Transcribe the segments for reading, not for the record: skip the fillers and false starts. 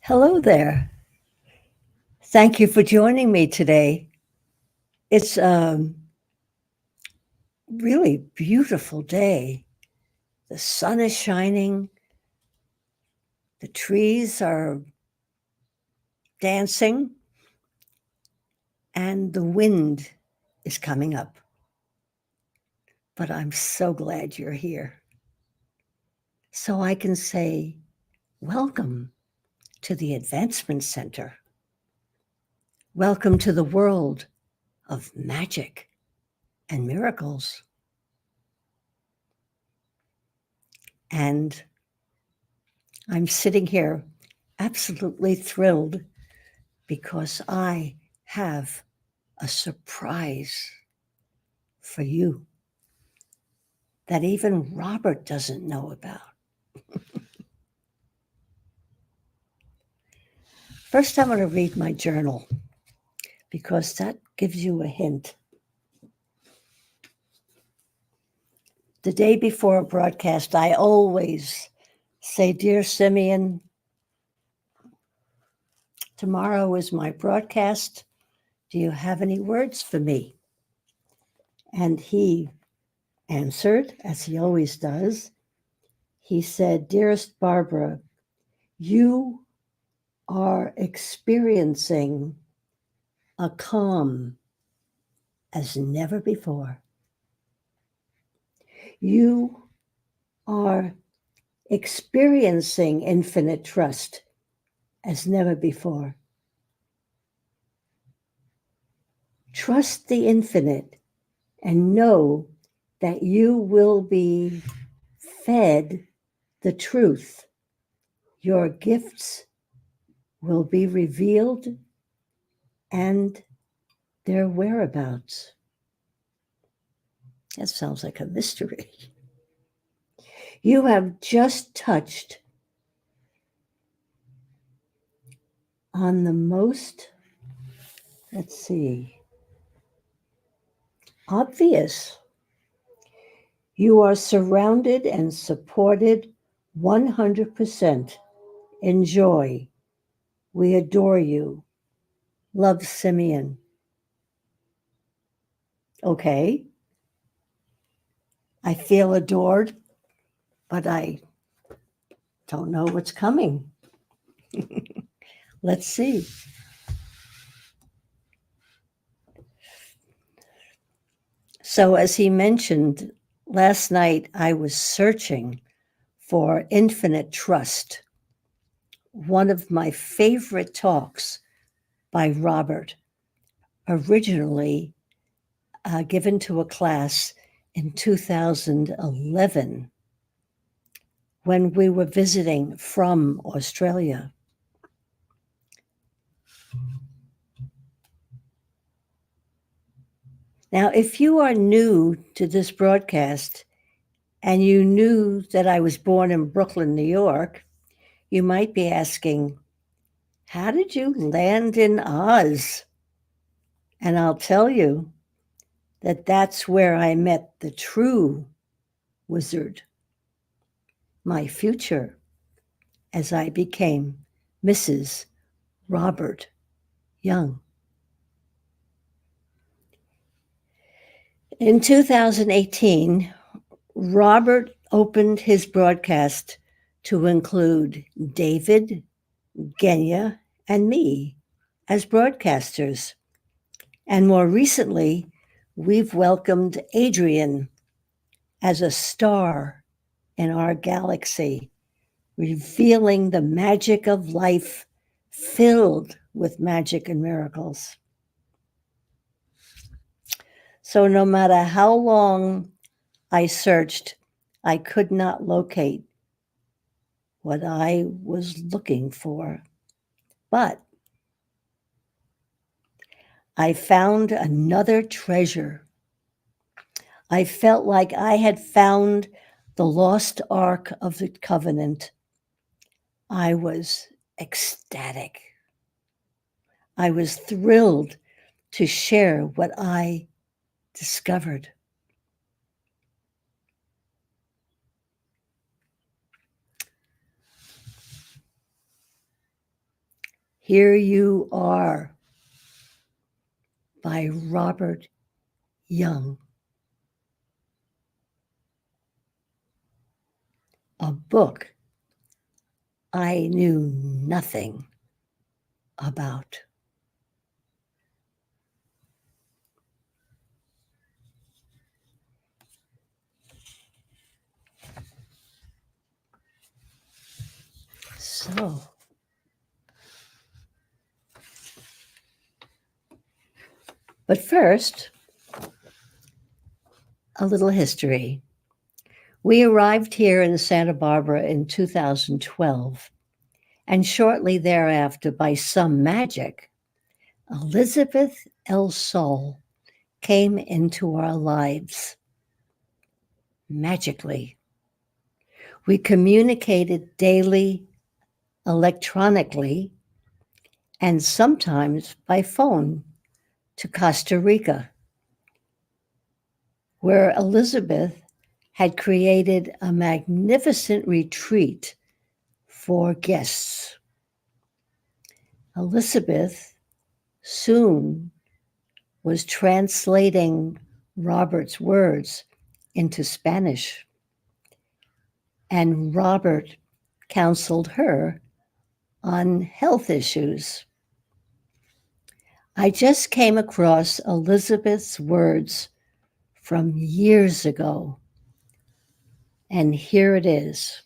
Hello there. Thank you for joining me today. It's a really beautiful day. The sun is shining, the trees are dancing, and the wind is coming up. But I'm so glad you're here. So I can say, welcome to the Advancement Center. Welcome to the world of magic and miracles. And I'm sitting here absolutely thrilled because I have a surprise for you that even Robert doesn't know about. First, I'm going to read my journal because that gives you a hint. The day before a broadcast, I always say, Dear Simeon, tomorrow is my broadcast. Do you have any words for me? And he answered, as he always does. He said, Dearest Barbara, you are experiencing a calm as never before. You are experiencing infinite trust as never before. Trust the infinite and know that you will be fed the truth. Your gifts will be revealed and their whereabouts. That sounds like a mystery. You have just touched on the most, let's see, obvious. You are surrounded and supported 100%. Enjoy. We adore you. Love, Simeon. Okay. I feel adored, but I don't know what's coming. Let's see. So, as he mentioned, last night I was searching for infinite trust. One of my favorite talks by Robert, originally given to a class in 2011 when we were visiting from Australia. Now, if you are new to this broadcast and you knew that I was born in Brooklyn, New York, you might be asking, how did you land in Oz? And I'll tell you that that's where I met the true wizard, my future, as I became Mrs. Robert Young. In 2018, Robert opened his broadcast to include David, Genya, and me as broadcasters. And more recently, we've welcomed Adrian as a star in our galaxy, revealing the magic of life filled with magic and miracles. So no matter how long I searched, I could not locate what I was looking for. But I found another treasure. I felt like I had found the lost Ark of the Covenant. I was ecstatic. I was thrilled to share what I discovered. Here You Are by Robert Young. A book I knew nothing about. So, but first, a little history. We arrived here in Santa Barbara in 2012, and shortly thereafter, by some magic, Elizabeth El Sol came into our lives. Magically. We communicated daily, electronically, and sometimes by phone to Costa Rica, where Elizabeth had created a magnificent retreat for guests. Elizabeth soon was translating Robert's words into Spanish, and Robert counseled her on health issues. I just came across Elizabeth's words from years ago, and here it is.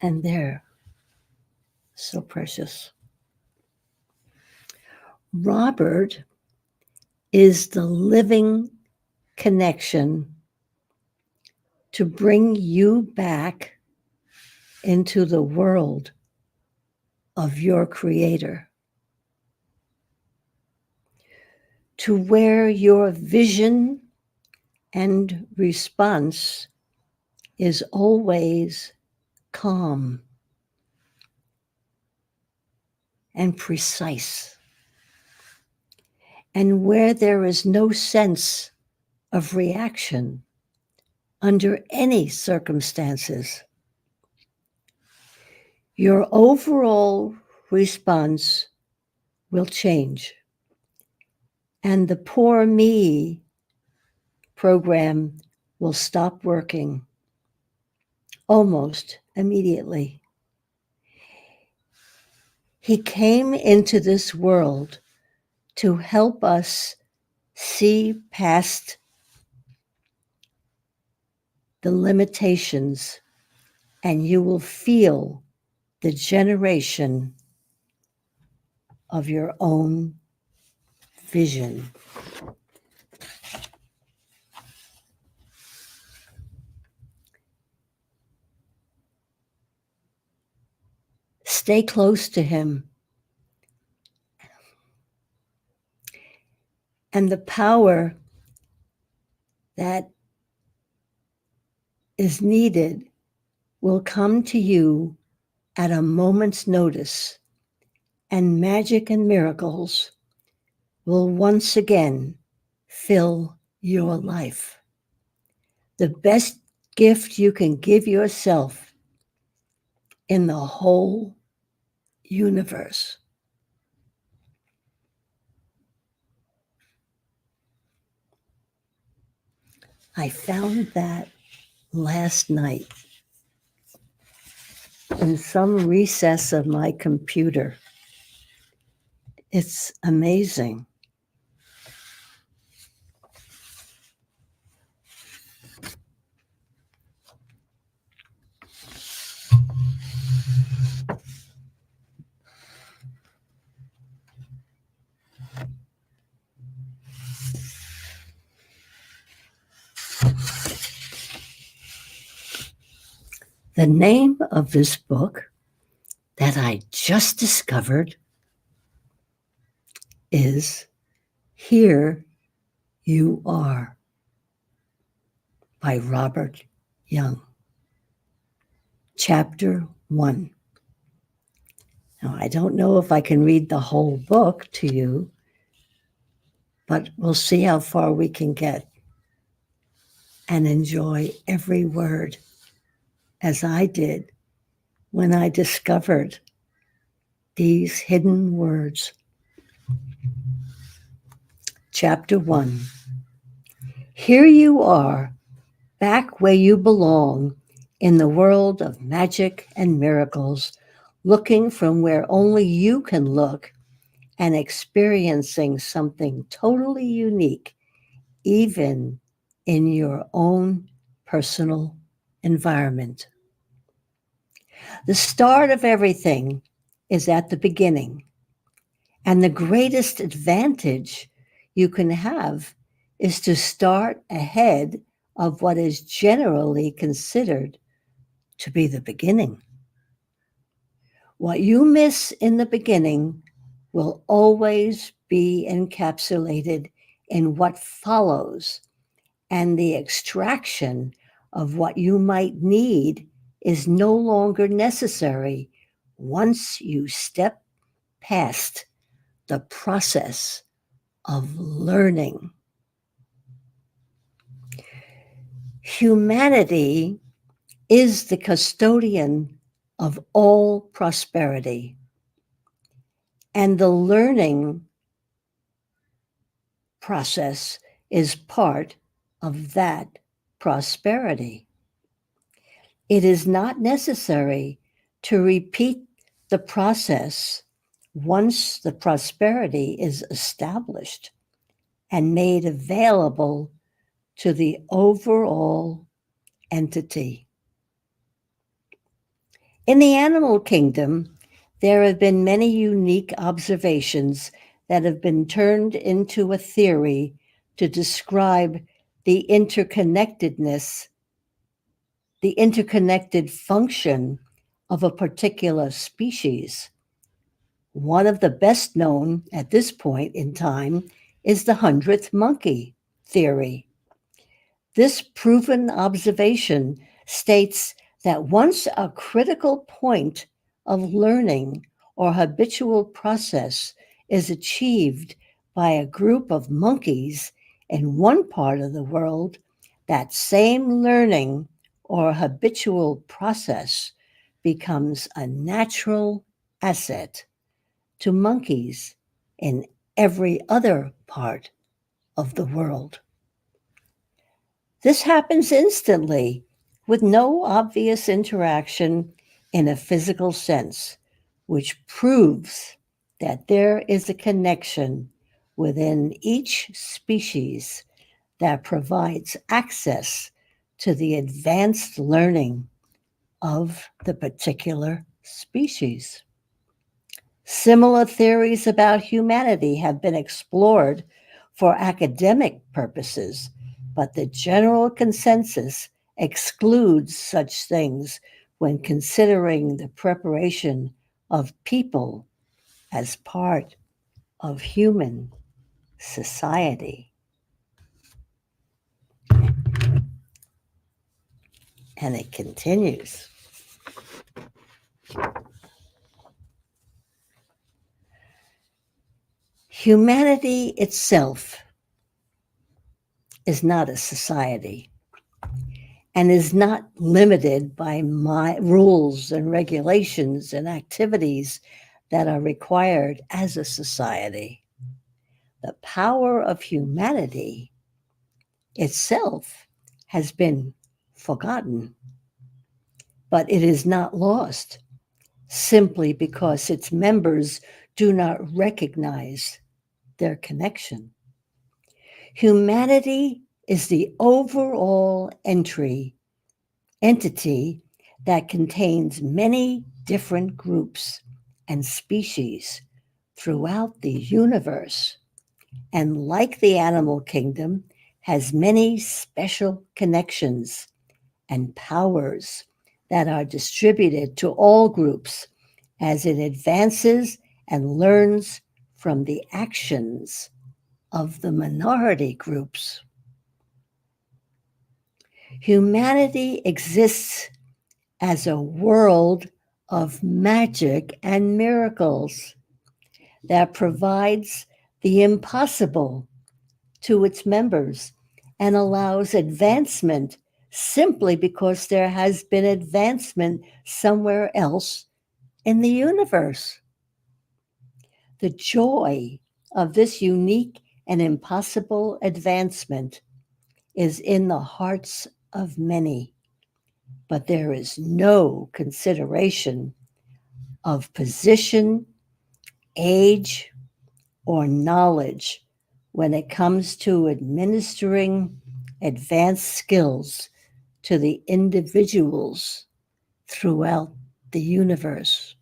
And they're so precious. Robert is the living connection to bring you back into the world of your Creator, to where your vision and response is always calm and precise, and where there is no sense of reaction under any circumstances. Your overall response will change, and the poor me program will stop working almost immediately. He came into this world to help us see past the limitations, and you will feel the generation of your own vision. Stay close to him. And the power that is needed will come to you at a moment's notice, and magic and miracles will once again fill your life. The best gift you can give yourself in the whole universe. I found that last night in some recess of my computer. It's amazing. The name of this book that I just discovered is Here You Are by Robert Young. Chapter 1. Now, I don't know if I can read the whole book to you, but we'll see how far we can get and enjoy every word. as I did when I discovered these hidden words. Chapter 1. Here you are, back where you belong, in the world of magic and miracles, looking from where only you can look and experiencing something totally unique, even in your own personal environment. The start of everything is at the beginning, and the greatest advantage you can have is to start ahead of what is generally considered to be the beginning. What you miss in the beginning will always be encapsulated in what follows, and the extraction of what you might need is no longer necessary once you step past the process of learning. Humanity is the custodian of all prosperity, and the learning process is part of that prosperity. It is not necessary to repeat the process once the prosperity is established and made available to the overall entity. In the animal kingdom, there have been many unique observations that have been turned into a theory to describe the interconnectedness, the interconnected function of a particular species. One of the best known at this point in time is the 100th monkey theory. This proven observation states that once a critical point of learning or habitual process is achieved by a group of monkeys in one part of the world, that same learning or habitual process becomes a natural asset to monkeys in every other part of the world. This happens instantly with no obvious interaction in a physical sense, which proves that there is a connection within each species that provides access to the advanced learning of the particular species. Similar theories about humanity have been explored for academic purposes, but the general consensus excludes such things when considering the preparation of people as part of human society. And it continues. Humanity itself is not a society and is not limited by my rules and regulations and activities that are required as a society. The power of humanity itself has been forgotten, but it is not lost simply because its members do not recognize their connection. Humanity is the overall entity that contains many different groups and species throughout the universe, and like the animal kingdom, has many special connections and powers that are distributed to all groups as it advances and learns from the actions of the minority groups. Humanity exists as a world of magic and miracles that provides the impossible to its members and allows advancement simply because there has been advancement somewhere else in the universe. The joy of this unique and impossible advancement is in the hearts of many, but there is no consideration of position, age, or knowledge when it comes to administering advanced skills to the individuals throughout the universe.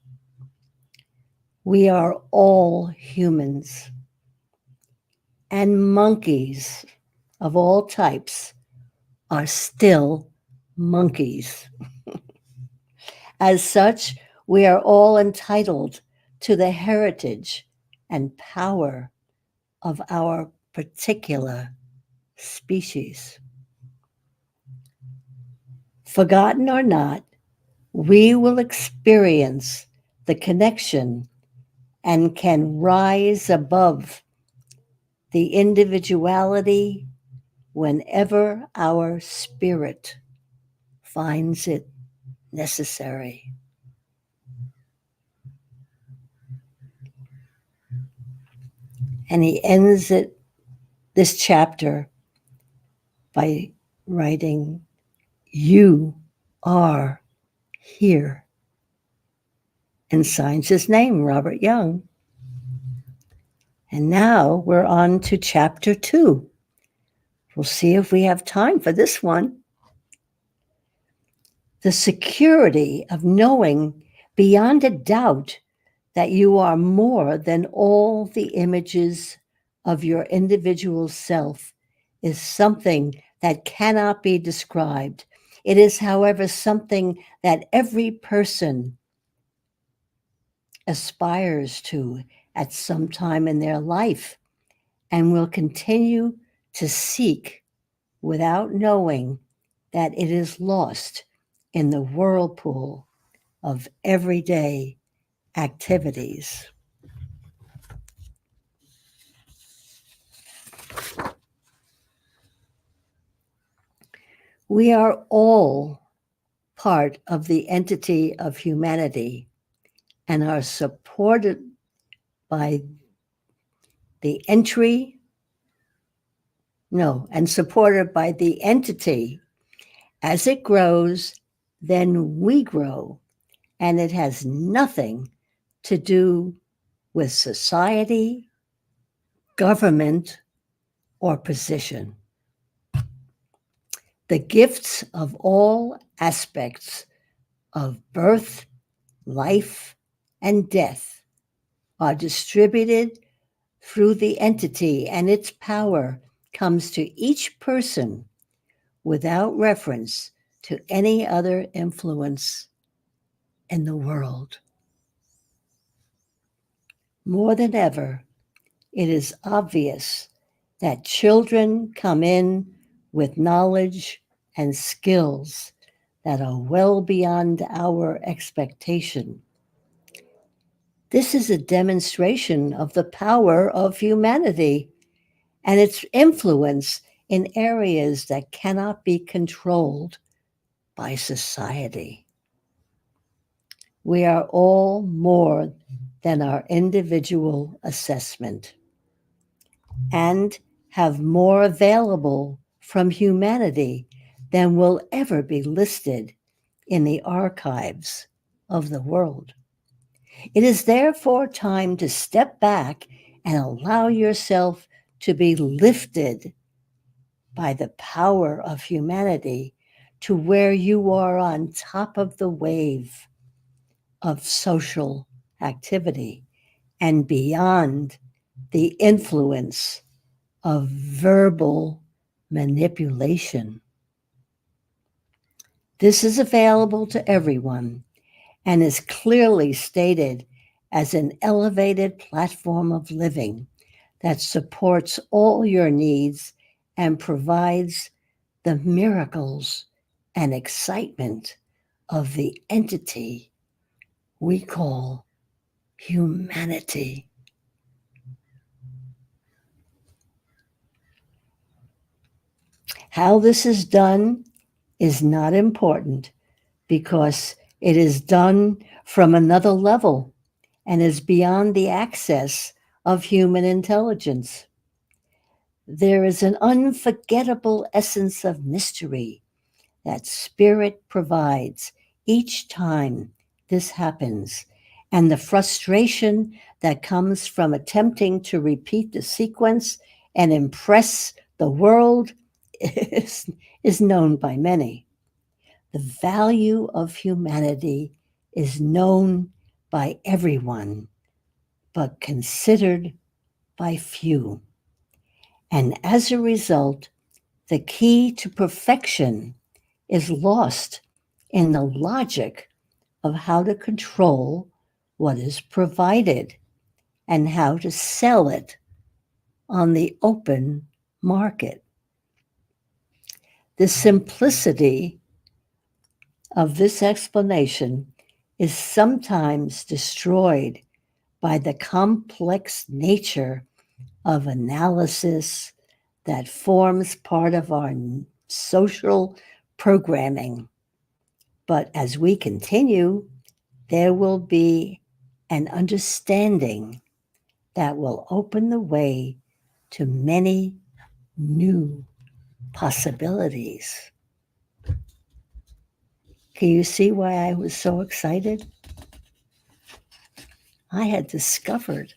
We are all humans, and monkeys of all types are still monkeys. As such, we are all entitled to the heritage and power of our particular species. Forgotten or not, we will experience the connection and can rise above the individuality whenever our spirit finds it necessary. And he ends this chapter by writing, "You are here," and signs his name, Robert Young. And now we're on to chapter 2. We'll see if we have time for this one. The security of knowing beyond a doubt that you are more than all the images of your individual self is something that cannot be described. It is, however, something that every person aspires to at some time in their life and will continue to seek without knowing that it is lost in the whirlpool of everyday activities. We are all part of the entity of humanity and are supported by the entry, no, and supported by the entity. As it grows, then we grow, and it has nothing to do with society, government, or position. The gifts of all aspects of birth, life, and death are distributed through the entity, and its power comes to each person without reference to any other influence in the world. More than ever, it is obvious that children come in with knowledge and skills that are well beyond our expectation. This is a demonstration of the power of humanity and its influence in areas that cannot be controlled by society. We are all more than our individual assessment and have more available from humanity than will ever be listed in the archives of the world. It is therefore time to step back and allow yourself to be lifted by the power of humanity to where you are on top of the wave of social activity and beyond the influence of verbal manipulation. This is available to everyone and is clearly stated as an elevated platform of living that supports all your needs and provides the miracles and excitement of the entity we call humanity. How this is done is not important because it is done from another level and is beyond the access of human intelligence. There is an unforgettable essence of mystery that spirit provides each time this happens, and the frustration that comes from attempting to repeat the sequence and impress the world is known by many. The value of humanity is known by everyone, but considered by few. And as a result, the key to perfection is lost in the logic of how to control what is provided and how to sell it on the open market. The simplicity of this explanation is sometimes destroyed by the complex nature of analysis that forms part of our social programming. But as we continue, there will be an understanding that will open the way to many new possibilities. Can you see why I was so excited? I had discovered,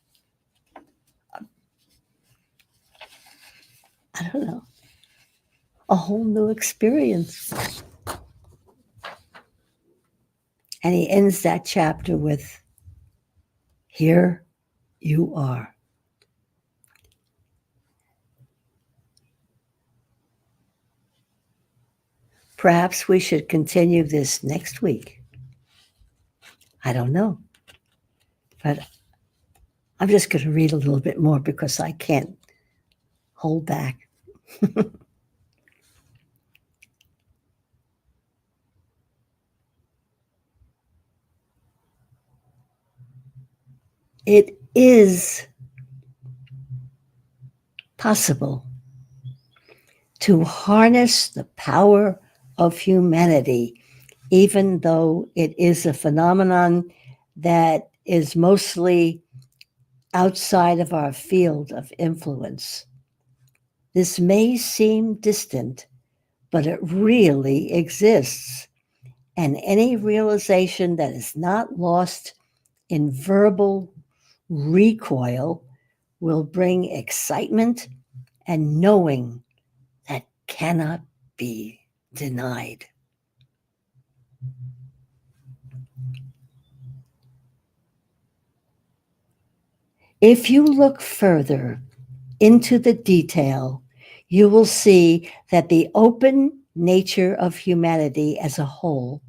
I don't know, a whole new experience. And he ends that chapter with, "Here you are." Perhaps we should continue this next week. I don't know. But I'm just going to read a little bit more because I can't hold back. It is possible to harness the power of humanity, even though it is a phenomenon that is mostly outside of our field of influence. This may seem distant, but it really exists. And any realization that is not lost in verbal recoil will bring excitement and knowing that cannot be denied. If you look further into the detail, you will see that the open nature of humanity as a whole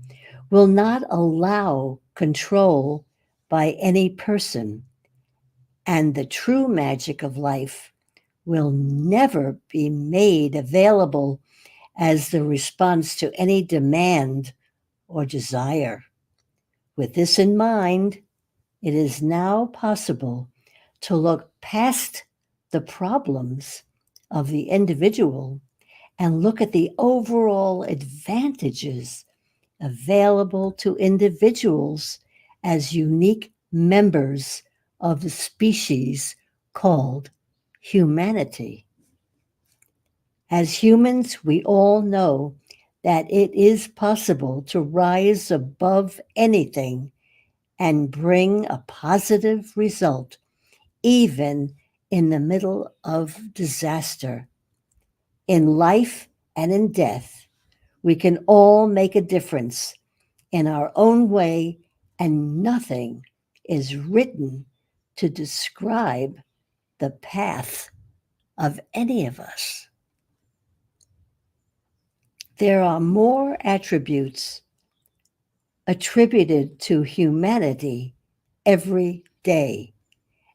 will not allow control by any person, and the true magic of life will never be made available as the response to any demand or desire. With this in mind, it is now possible to look past the problems of the individual and look at the overall advantages available to individuals as unique members of the species called humanity. As humans, we all know that it is possible to rise above anything and bring a positive result, even in the middle of disaster. In life and in death, we can all make a difference in our own way, and nothing is written to describe the path of any of us. There are more attributes attributed to humanity every day.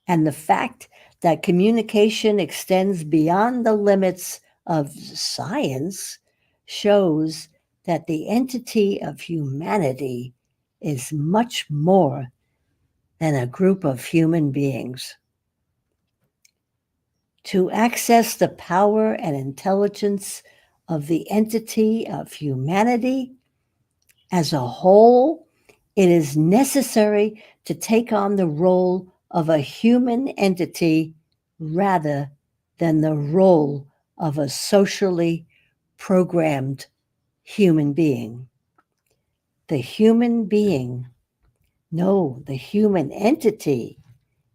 And the fact that communication extends beyond the limits of science shows that the entity of humanity is much more than a group of human beings. To access the power and intelligence of the entity of humanity as a whole, it is necessary to take on the role of a human entity rather than the role of a socially programmed human being. The human being, no, the human entity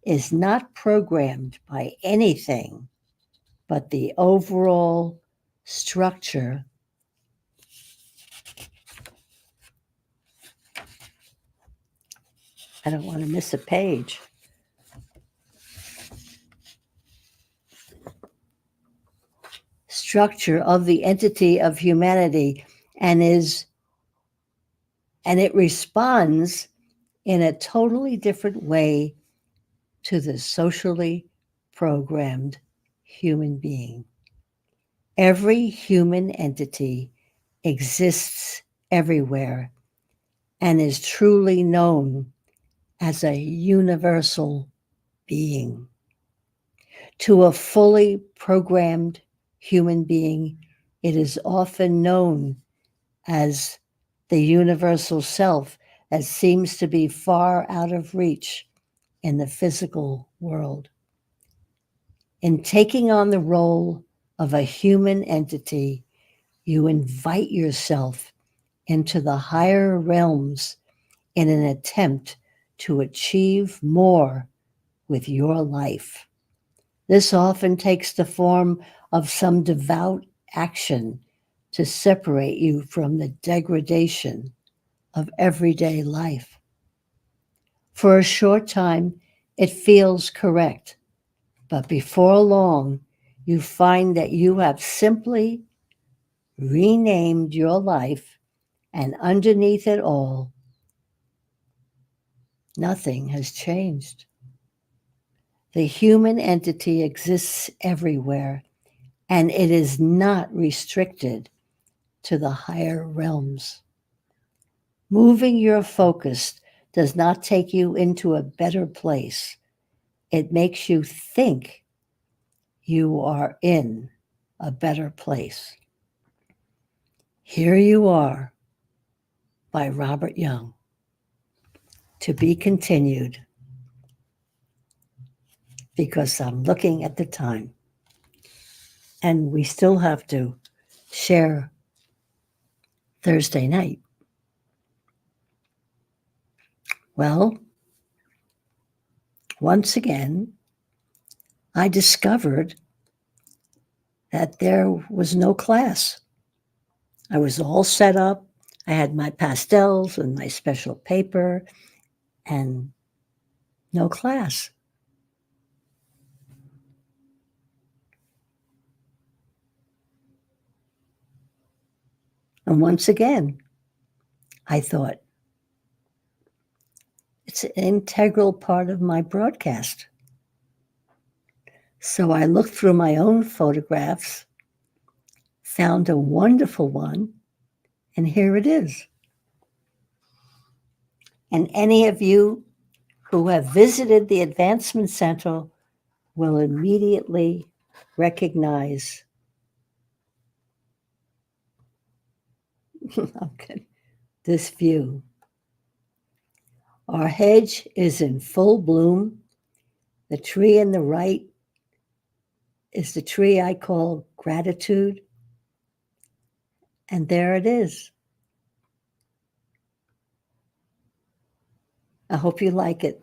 is not programmed by anything but the overall structure I don't want to miss a page. Structure of the entity of humanity and it responds in a totally different way to the socially programmed human being. Every human entity exists everywhere and is truly known as a universal being. To a fully programmed human being, it is often known as the universal self that seems to be far out of reach in the physical world. In taking on the role of a human entity, you invite yourself into the higher realms in an attempt to achieve more with your life. This often takes the form of some devout action to separate you from the degradation of everyday life. For a short time, it feels correct, but before long, you find that you have simply renamed your life, and underneath it all, nothing has changed. The human entity exists everywhere, and it is not restricted to the higher realms. Moving your focus does not take you into a better place. It makes you think you are in a better place. Here You Are by Robert Young. To be continued, because I'm looking at the time and we still have to share Thursday night. Well, once again, I discovered that there was no class. I was all set up. I had my pastels and my special paper and no class. And once again, I thought, it's an integral part of my broadcast. So I looked through my own photographs, found a wonderful one, and here it is. And any of you who have visited the Advancement Center will immediately recognize okay, this view. Our hedge is in full bloom. The tree on the right is the tree I call gratitude. And there it is. I hope you like it.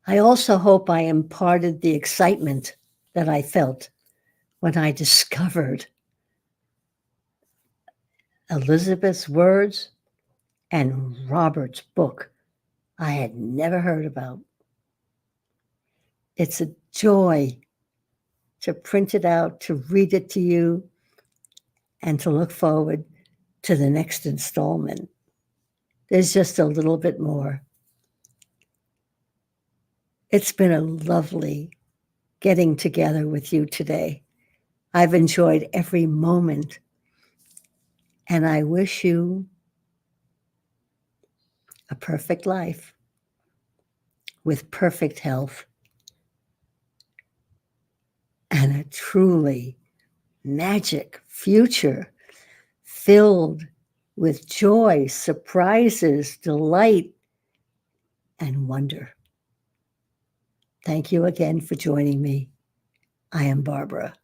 I also hope I imparted the excitement that I felt when I discovered Elizabeth's words and Robert's book I had never heard about. It's a joy to print it out, to read it to you, and to look forward to the next installment. There's just a little bit more. It's been a lovely getting together with you today. I've enjoyed every moment, and I wish you a perfect life with perfect health and a truly magic future filled with joy, surprises, delight, and wonder. Thank you again for joining me. I am Barbara.